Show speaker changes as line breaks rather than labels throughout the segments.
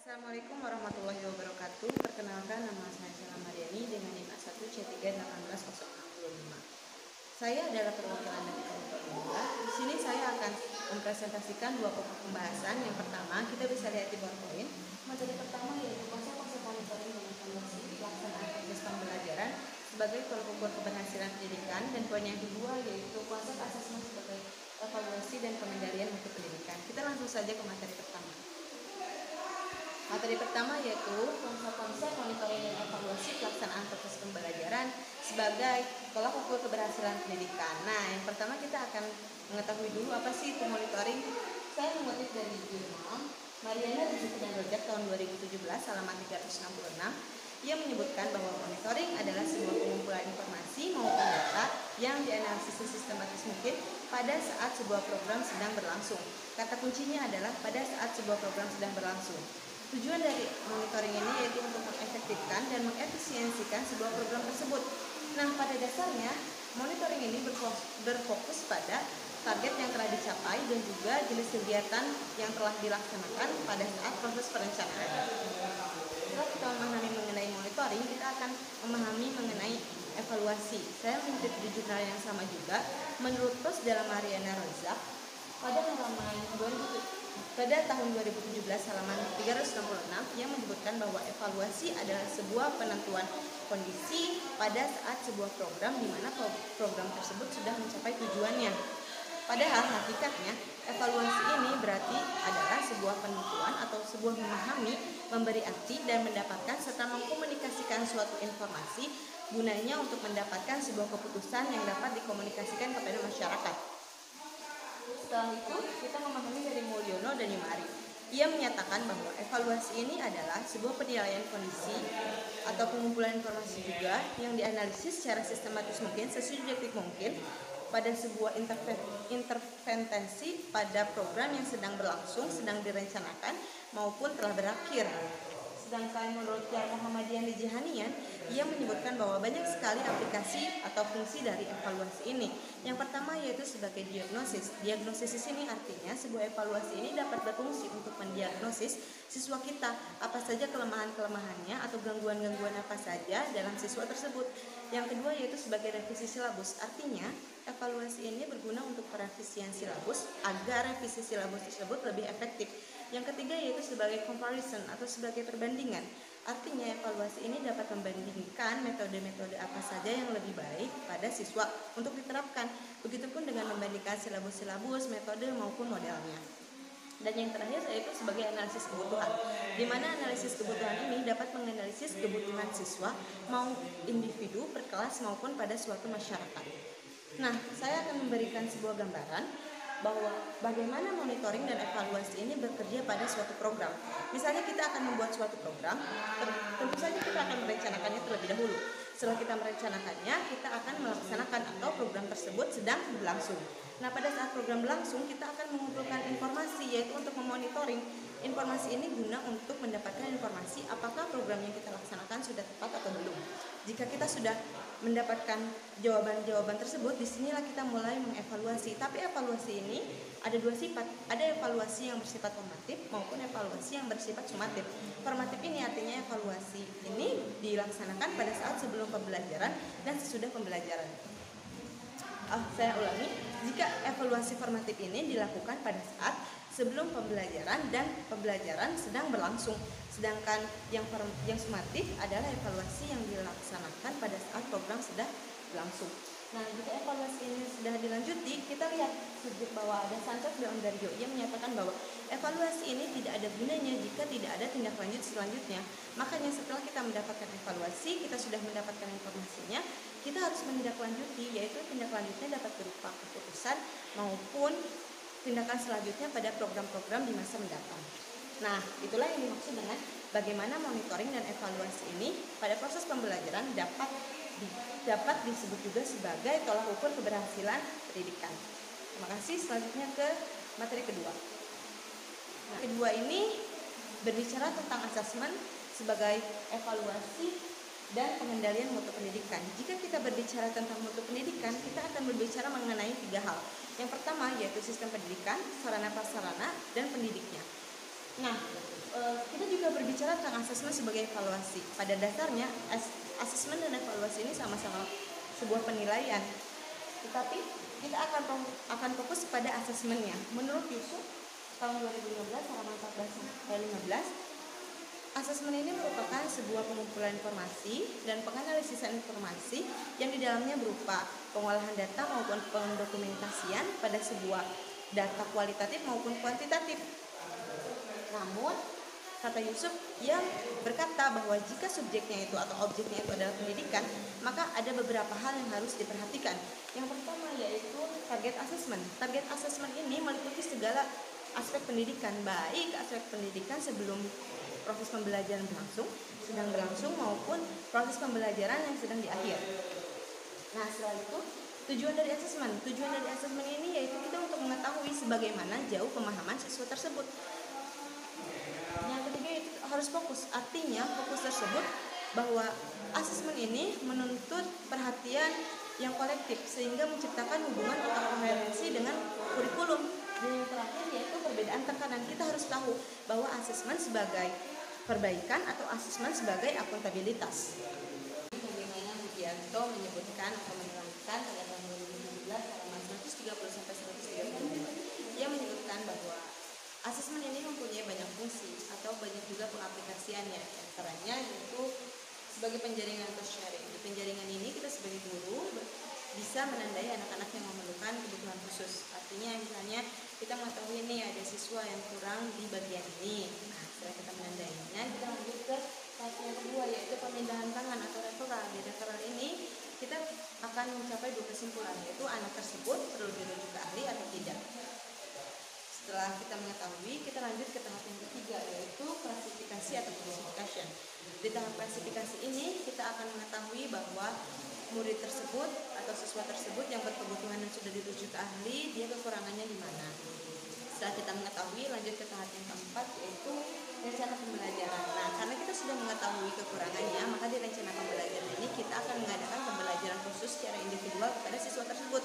Assalamualaikum warahmatullahi wabarakatuh. Perkenalkan, nama saya Sheila Mariani dengan NIM A1C3186065. Saya adalah perwakilan dari kelompok 2. Di sini saya akan mempresentasikan dua pokok pembahasan. Yang pertama, kita bisa lihat di PowerPoint. Materi pertama yaitu konsep-konsep monitoring dan evaluasi pelaksanaan proses pembelajaran sebagai tolak ukur keberhasilan pendidikan, dan poin yang kedua yaitu konsep asesmen sebagai evaluasi dan pengendalian mutu pendidikan. Kita langsung saja ke materi pertama. Materi pertama yaitu konsep monitoring dan evaluasi pelaksanaan proses pembelajaran sebagai tolak ukur keberhasilan pendidikan. Nah, yang pertama kita akan mengetahui dulu apa sih itu monitoring. Saya mengutip dari jurnal Mariana dan Rojak tahun 2017 halaman 366. Ia menyebutkan bahwa monitoring adalah sebuah pengumpulan informasi maupun data yang dianalisis sesistematis mungkin pada saat sebuah program sedang berlangsung. Kata kuncinya adalah pada saat sebuah program sedang berlangsung. Tujuan dari monitoring ini yaitu untuk mengefektifkan dan mengefisiensikan sebuah program tersebut. Nah, pada dasarnya monitoring ini berfokus pada target yang telah dicapai dan juga jenis kegiatan yang telah dilaksanakan pada saat proses perencanaan. Setelah kita memahami mengenai monitoring, kita akan memahami mengenai evaluasi. Saya mengutip di jurnal yang sama juga. Menurut Pros dalam Mariana Rozak, pada tahun 2017 halaman 366 yang menyebutkan bahwa evaluasi adalah sebuah penentuan kondisi pada saat sebuah program di mana program tersebut sudah mencapai tujuannya. Padahal hakikatnya evaluasi ini berarti adalah sebuah penentuan atau sebuah memahami, memberi arti dan mendapatkan serta mengkomunikasikan suatu informasi gunanya untuk mendapatkan sebuah keputusan yang dapat dikomunikasikan kepada masyarakat. Setelah itu, kita memahami dari Mulyono dan Yumari. Ia menyatakan bahwa evaluasi ini adalah sebuah penilaian kondisi atau pengumpulan informasi juga yang dianalisis secara sistematis mungkin, sesubjektif mungkin pada sebuah intervensi pada program yang sedang berlangsung, sedang direncanakan maupun telah berakhir. Sedangkan menurut Kiai Muhammadiyah Jihanian, ia menyebutkan bahwa banyak sekali aplikasi atau fungsi dari evaluasi ini. Yang pertama yaitu sebagai diagnosis. Diagnosis di sini artinya sebuah evaluasi ini dapat berfungsi untuk mendiagnosis siswa kita, apa saja kelemahan-kelemahannya atau gangguan-gangguan apa saja dalam siswa tersebut. Yang kedua yaitu sebagai revisi silabus. Artinya, evaluasi ini berguna untuk merevisi silabus agar revisi silabus tersebut lebih efektif. Yang ketiga yaitu sebagai comparison atau sebagai perbandingan. Artinya evaluasi ini dapat membandingkan metode-metode apa saja yang lebih baik pada siswa untuk diterapkan. Begitupun dengan membandingkan silabus-silabus, metode maupun modelnya. Dan yang terakhir yaitu sebagai analisis kebutuhan, di mana analisis kebutuhan ini dapat menganalisis kebutuhan siswa mau individu, per kelas maupun pada suatu masyarakat. Nah, saya akan memberikan sebuah gambaran bahwa bagaimana monitoring dan evaluasi ini bekerja pada suatu program. Misalnya kita akan membuat suatu program, tentu saja kita akan merencanakannya terlebih dahulu. Setelah kita merencanakannya, kita akan melaksanakan atau program tersebut sedang berlangsung. Nah, pada saat program berlangsung, kita akan mengumpulkan informasi, yaitu untuk memonitoring. Informasi ini guna untuk mendapatkan informasi apakah program yang kita laksanakan sudah tepat atau belum. Jika kita sudah mendapatkan jawaban-jawaban tersebut, disinilah kita mulai mengevaluasi. Tapi evaluasi ini ada dua sifat, ada evaluasi yang bersifat formatif maupun evaluasi yang bersifat sumatif. Formatif ini artinya evaluasi ini dilaksanakan pada saat sebelum pembelajaran dan sesudah pembelajaran. Saya ulangi, jika evaluasi formatif ini dilakukan pada saat sebelum pembelajaran dan pembelajaran sedang berlangsung. Sedangkan yang sumatif adalah evaluasi yang dilaksanakan pada saat program sudah berlangsung. Nah, jika evaluasi ini sudah dilanjuti, kita lihat subjek bahwa ada Sanchez dan Ondarjo. Ia menyatakan bahwa evaluasi ini tidak ada gunanya jika tidak ada tindak lanjut selanjutnya. Makanya setelah kita mendapatkan evaluasi, kita sudah mendapatkan informasinya, kita harus menindaklanjuti, yaitu tindak lanjutnya dapat berupa keputusan maupun tindakan selanjutnya pada program-program di masa mendatang. Nah, itulah yang dimaksud dengan bagaimana monitoring dan evaluasi ini pada proses pembelajaran dapat disebut juga sebagai tolak ukur keberhasilan pendidikan. Terima kasih. Selanjutnya ke materi kedua. Nah, kedua ini berbicara tentang asesmen sebagai evaluasi dan pengendalian mutu pendidikan. Jika kita berbicara tentang mutu pendidikan, kita akan berbicara mengenai 3 hal. Yang pertama yaitu sistem pendidikan, sarana prasarana, dan pendidiknya. Nah, kita juga berbicara tentang asesmen sebagai evaluasi. Pada dasarnya asesmen dan evaluasi ini sama-sama sebuah penilaian, tetapi kita akan fokus pada asesmennya. Menurut Yusuf tahun 2015 halaman 14 sampai 15, asesmen ini merupakan sebuah pengumpulan informasi dan penganalisisan informasi yang di dalamnya berupa pengolahan data maupun pendokumentasian pada sebuah data kualitatif maupun kuantitatif. Namun, kata Yusuf yang berkata bahwa jika subjeknya itu atau objeknya itu adalah pendidikan, maka ada beberapa hal yang harus diperhatikan. Yang pertama yaitu target asesmen. Target asesmen ini meliputi segala aspek pendidikan, baik aspek pendidikan sebelum proses pembelajaran berlangsung, sedang berlangsung, maupun proses pembelajaran yang sedang di akhir. Nah, setelah itu tujuan dari asesmen ini yaitu kita untuk mengetahui sebagaimana jauh pemahaman siswa tersebut. Yang ketiga itu harus fokus, artinya fokus tersebut bahwa asesmen ini menuntut perhatian yang kolektif sehingga menciptakan hubungan atau koherensi dengan kurikulum. Dan yang terakhir yaitu perbedaan tekanan. Kita harus tahu bahwa asesmen sebagai perbaikan atau asesmen sebagai akuntabilitas. Bagaimana Widianto menyebutkan atau menerangkan pada tahun 2017 halaman 130 sampai 132, ia menyebutkan bahwa asesmen ini mempunyai banyak fungsi atau banyak juga pengaplikasiannya. Antaranya yaitu sebagai penjaringan atau sharing. Di penjaringan ini kita sebagai guru bisa menandai anak-anak yang memerlukan kebutuhan khusus. Artinya misalnya kita mengetahui ini ada siswa yang kurang di bagian ini. Nah, setelah kita menandainya, kita lanjut ke tahap yang kedua yaitu pemindahan tangan atau referral. Di referral ini kita akan mencapai dua kesimpulan, yaitu anak tersebut perlu dirujuk ke ahli atau tidak. Setelah kita mengetahui, kita lanjut ke tahap yang ketiga yaitu klasifikasi atau classification. Di tahap klasifikasi ini kita akan mengetahui bahwa murid tersebut atau siswa tersebut yang berkebutuhan dan sudah dirujuk ke ahli, dia kekurangannya di mana. Setelah kita mengetahui, lanjut ke tahap yang keempat yaitu rencana pembelajaran. Nah, karena kita sudah mengetahui kekurangannya, maka di rencana pembelajaran ini kita akan mengadakan pembelajaran khusus secara individual kepada siswa tersebut.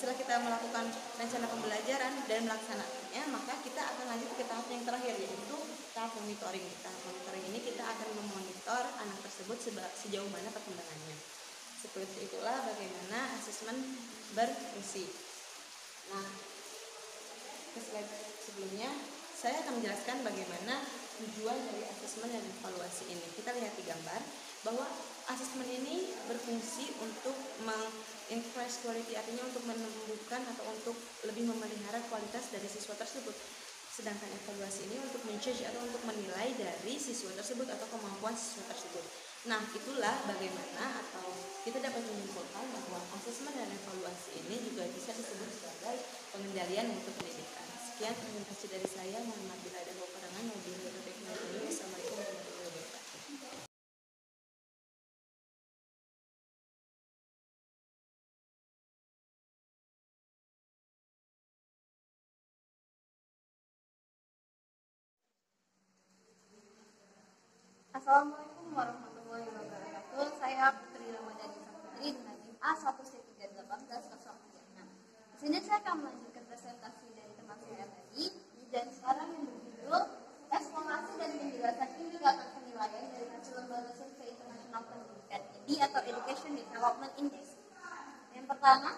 Setelah kita melakukan rencana pembelajaran dan melaksanakannya, maka kita akan lanjut ke tahap yang terakhir yaitu tahap monitoring. Tahap monitoring ini kita akan memonitor anak tersebut sejauh mana perkembangannya. Seperti itulah bagaimana asesmen berfungsi. Nah, ke slide sebelumnya saya akan menjelaskan bagaimana tujuan dari asesmen dan evaluasi ini. Kita lihat di gambar bahwa asesmen ini berfungsi untuk increase quality, artinya untuk menumbuhkan atau untuk lebih memelihara kualitas dari siswa tersebut. Sedangkan evaluasi ini untuk menjudge atau untuk menilai dari siswa tersebut atau kemampuan siswa tersebut. Nah, itulah bagaimana atau kita dapat menyimpulkan bahwa asesmen dan evaluasi ini juga bisa disebut sebagai pengendalian mutu pendidikan. Sekian presentasi dari saya. Mohon maaf bila ada kekurangan. Wassalamualaikum warahmatullahi wabarakatuh.
Assalamualaikum warahmatullahi wabarakatuh. Saya Putri Ramadhani Saputri dengan NIM A1C380636. Di sini saya akan melanjutkan presentasi dari teman saya tadi, dan sekarang yang berjudul Eksplorasi dan Penjelasan Indikator Penilaian dari hasil Lembaga Survei Internasional Pendidikan (EDI) atau Education Development Index. Yang pertama,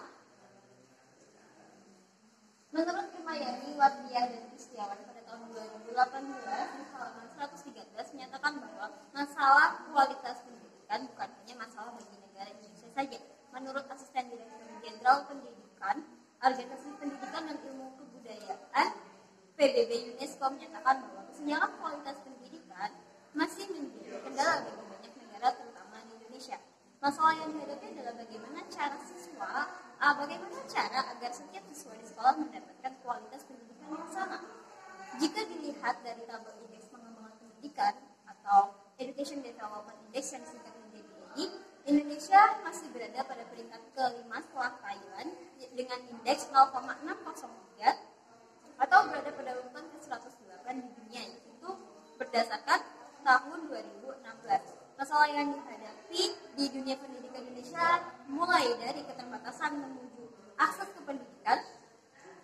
menurut Himayani, Wardiah, dan Kristiawan pada tahun 2018 di halaman 113 menyatakan bahwa masalah kualitas pendidikan bukan hanya masalah bagi negara Indonesia saja. Menurut Asisten Direktur Jenderal Pendidikan, Organisasi Pendidikan dan Ilmu Kebudayaan PBB UNESCO menyatakan bahwa kesenjangan kualitas pendidikan masih menjadi kendala bagi banyak negara, terutama di Indonesia. Masalah yang dihadapi adalah bagaimana cara agar setiap siswa di sekolah mendapatkan kualitas pendidikan yang sama. Jika dilihat dari tabel indeks pengembangan pendidikan atau Education Development Index yang disingkat menjadi EDI, Indonesia masih berada pada peringkat kelima setelah Thailand dengan indeks 0,603 atau berada pada urutan ke-108 di dunia, itu berdasarkan tahun 2016. Masalah yang dihadapi di dunia pendidikan Indonesia mulai dari keterbatasan menuju akses ke pendidikan,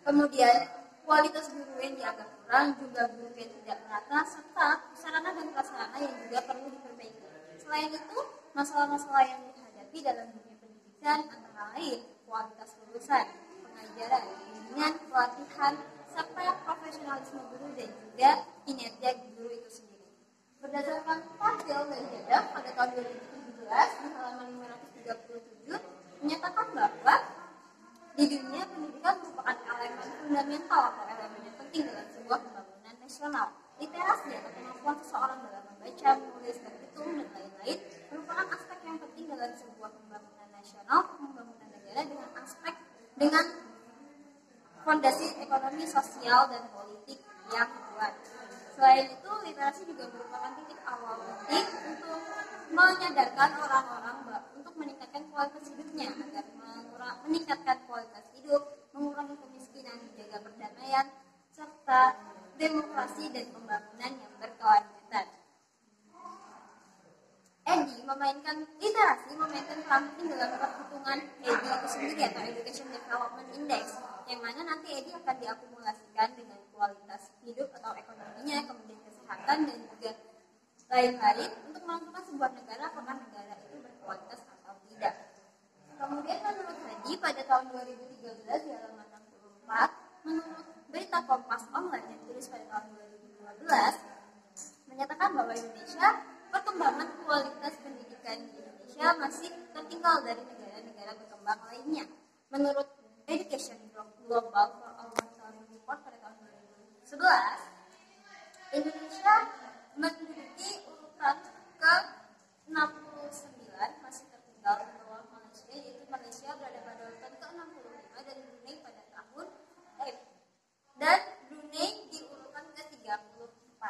kemudian kualitas guru yang dianggap kurang, jumlah guru yang tidak merata, serta sarana dan prasarana yang juga perlu diperbaiki. Selain itu, masalah-masalah yang dihadapi dalam dunia pendidikan antara lain kualitas lulusan, pengajaran, bimbingan, pelatihan, serta profesionalisme guru dan juga kinerja guru itu sendiri. Berdasarkan hasil dan jadwal pada tahun 2017 di halaman 537 menyatakan bahwa di dunia pendidikan merupakan elemen fundamental atau elemen yang penting dalam sebuah pembangunan nasional. Literasi atau kemampuan seseorang dalam membaca, menulis, berhitung, dan lain-lain merupakan aspek yang penting dalam sebuah pembangunan nasional, pembangunan negara dengan fondasi ekonomi, sosial, dan politik yang kuat. Selain itu, literasi juga merupakan titik awal penting untuk menyadarkan orang-orang untuk meningkatkan kualitas hidupnya agar meningkatkan kualitas hidup, mengurangi kemiskinan, menjaga perdamaian, serta demokrasi dan pembangunan yang berkelanjutan. Literasi memainkan peran penting dalam perhitungan EDI itu sendiri atau Education Development Index, yang mana nanti EDI akan diakumulasikan dengan kualitas hidup atau ekonominya, kemudian kesehatan dan juga lain-lain untuk menentukan sebuah negara apakah negara itu berkualitas atau tidak. Kemudian menurut Hadi pada tahun 2013 di halaman 64, menurut berita Kompas Online yang ditulis pada tahun 2015 menyatakan bahwa perkembangan kualitas pendidikan di Indonesia masih tertinggal dari negara-negara berkembang lainnya. Menurut Education Global for All Report pada tahun 2011, Indonesia menduduki urutan ke-69, masih tertinggal di bawah Malaysia, yaitu Malaysia berada pada urutan ke-65 dan Brunei di urutan ke-34.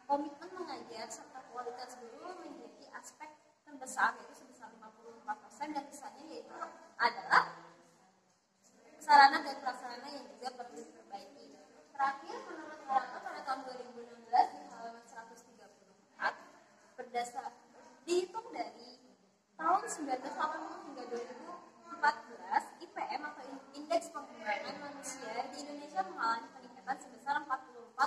Komitmen mengajar serta kualitas guru menjadi aspek terbesar, yaitu sebesar 54%, dan sisanya yaitu adalah sarana dan prasarana yang juga perlu diperbaiki. Terakhir, menurut data pada tahun 2016 di halaman 134, dihitung dari tahun 1980 hingga 2014, IPM atau Indeks Pengembangan Manusia di Indonesia mengalami peningkatan sebesar 44,3%.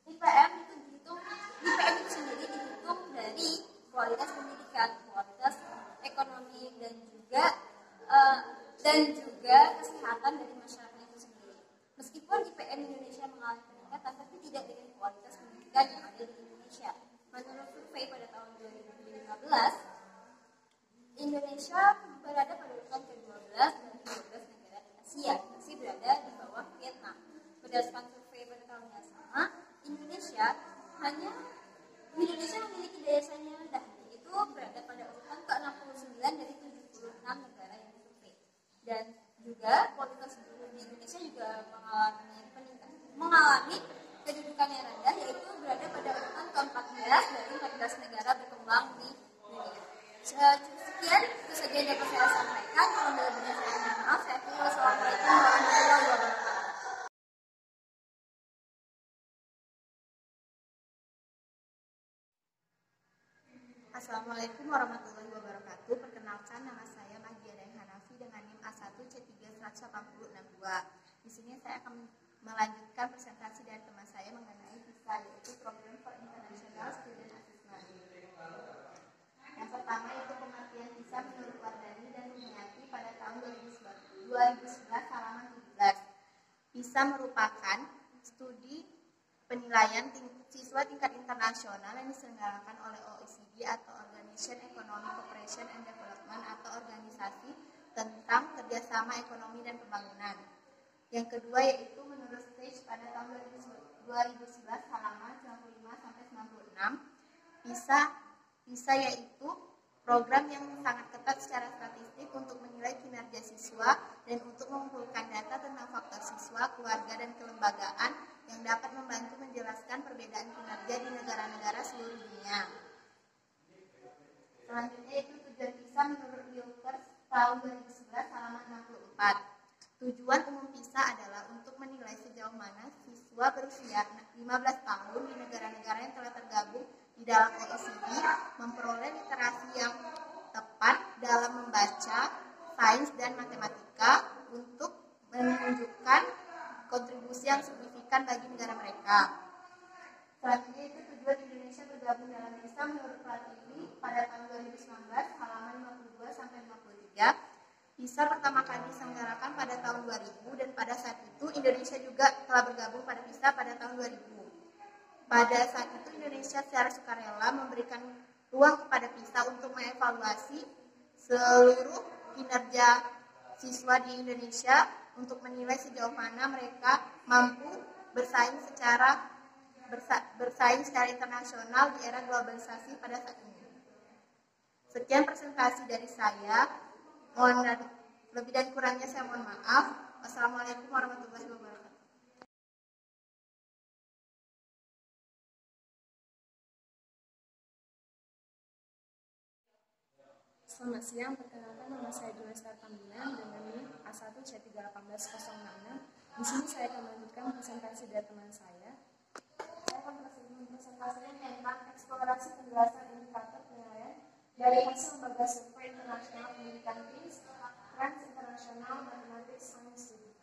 IPM itu sendiri dihitung dari kualitas pendidikan, kualitas ekonomi dan juga kesehatan dari masyarakat itu sendiri. Meskipun IPM Indonesia mengalami peningkatan, tapi tidak dengan kualitas pendidikan yang ada di Indonesia. Menurut survei pada tahun 2015, Indonesia berada pada urutan ke-12 dari 12 negara di Asia, masih berada di bawah Vietnam. Berdasarkan survei pada tahun yang sama, Indonesia memiliki daya saing yang rendah, yaitu berada pada urutan ke-69 dari 76 negara yang disurvei. Dan juga kualitas guru di Indonesia juga mengalami kedudukan yang rendah, yaitu berada pada urutan ke-14 dari 14 negara berkembang di dunia. Sekian, itu saja yang dapat saya sampaikan. Kalau ada benar saya mohon maaf. Saya akhiri. Wassalamualaikum warahmatullahi wabarakatuh.
Assalamualaikum warahmatullahi wabarakatuh. Perkenalkan, nama saya Mahdia Hanafi dengan NIM A1C3-18062. Di sini saya akan melanjutkan presentasi dari teman saya mengenai PISA, yaitu Program for International Student Assessment. Yang pertama itu pengertian PISA menurut Wardani dan Rumiati pada tahun 2011 halaman 17. PISA merupakan studi penilaian siswa tingkat internasional yang diselenggarakan oleh OECD atau Organization Economic Cooperation and Development atau organisasi tentang kerjasama ekonomi dan pembangunan. Yang kedua yaitu menurut Stage pada tahun 2011 halaman 95-96. PISA yaitu program yang sangat ketat secara statistik untuk menilai kinerja siswa dan untuk mengumpulkan data tentang faktor siswa, keluarga, dan kelembagaan yang dapat membantu menjelaskan perbedaan kinerja di negara-negara seluruh dunia. Selanjutnya itu tujuan PISA menurut Wilkers tahun 2011 halaman 64. Tujuan umum PISA adalah untuk menilai sejauh mana siswa berusia 15 tahun di negara-negara yang telah tergabung di dalam OECD memperoleh literasi yang tepat dalam membaca, sains, dan matematika untuk menunjukkan kontribusi yang signifikan bagi negara mereka. Selanjutnya itu tujuan Indonesia bergabung dalam PISA menurut Platini pada tahun 2019 halaman 52 sampai 53. PISA pertama kali diselenggarakan pada tahun 2000 dan pada saat itu Indonesia juga telah bergabung pada PISA pada tahun 2000. Pada saat itu Indonesia secara sukarela memberikan ruang kepada PISA untuk mengevaluasi seluruh kinerja siswa di Indonesia untuk menilai sejauh mana mereka mampu bersaing secara internasional di era globalisasi pada saat ini. Sekian presentasi dari saya. Lebih dan kurangnya saya mohon maaf. Wassalamualaikum warahmatullahi wabarakatuh.
Selamat siang, perkenalkan nama saya Joyce Tambilan dengan NIM A1C31806. Di sini saya akan melanjutkan presentasi dari teman saya. Saya akan presentasikan tentang eksplorasi penjelasan indikator penilaian dari hasil lembaga survei internasional pendidikan TIMSS, Trends International Mathematics Science Study.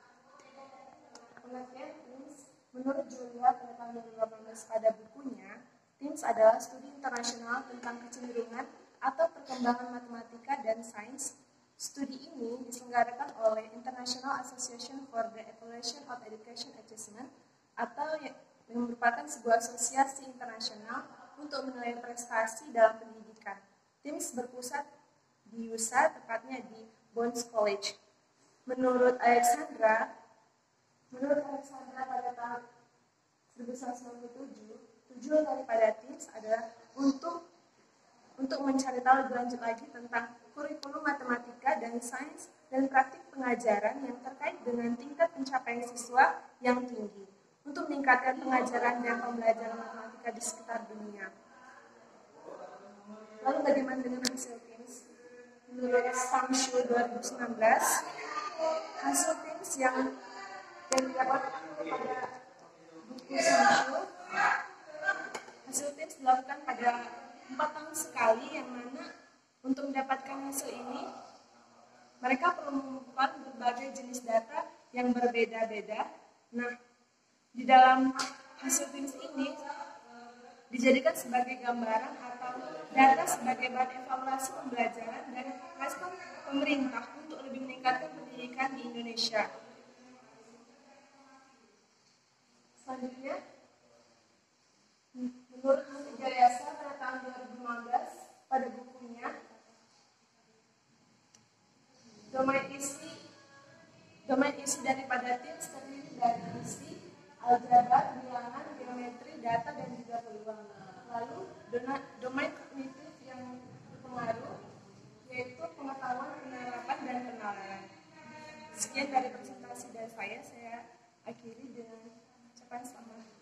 Pengertian TIMSS, menurut Julia pada tahun 2018 pada bukunya, TIMSS adalah studi internasional tentang kecenderungan atau perkembangan matematika dan sains. Studi ini diselenggarakan oleh International Association for the Evaluation of Education Achievement atau yang merupakan sebuah asosiasi internasional untuk menilai prestasi dalam pendidikan. TIMSS berpusat di USA, tepatnya di Boston College. Menurut Alexandra pada tahun 1997, tujuan daripada TIMSS adalah untuk mencari tahu lebih lanjut lagi tentang kurikulum matematika dan sains dan praktik pengajaran yang terkait dengan tingkat pencapaian siswa yang tinggi untuk meningkatkan pengajaran dan pembelajaran matematika di sekitar dunia. Lalu bagaimana dengan hasil TIMSS? Menurut Samshu 2019, hasil TIMSS yang didapat pada buku Samshu, hasil TIMSS dilakukan pada 4 tahun sekali, yang mana untuk mendapatkan hasil ini mereka perlu mengumpulkan berbagai jenis data yang berbeda-beda. Nah, di dalam hasil TIMSS ini dijadikan sebagai gambaran atau data sebagai bahan evaluasi pembelajaran dan respon pemerintah untuk lebih meningkatkan pendidikan di Indonesia. Selanjutnya, menurut Menteri Jayasa pada tahun 2015 pada bukunya domain isi daripada TIMSS terdiri dari isi, aljabar, bilangan, geometri, data, dan juga peluang. Lalu domain kognitif yang berpengaruh yaitu pengetahuan, penerapan, dan penilaian. Sekian dari presentasi dari saya akhiri dengan ucapan selamat.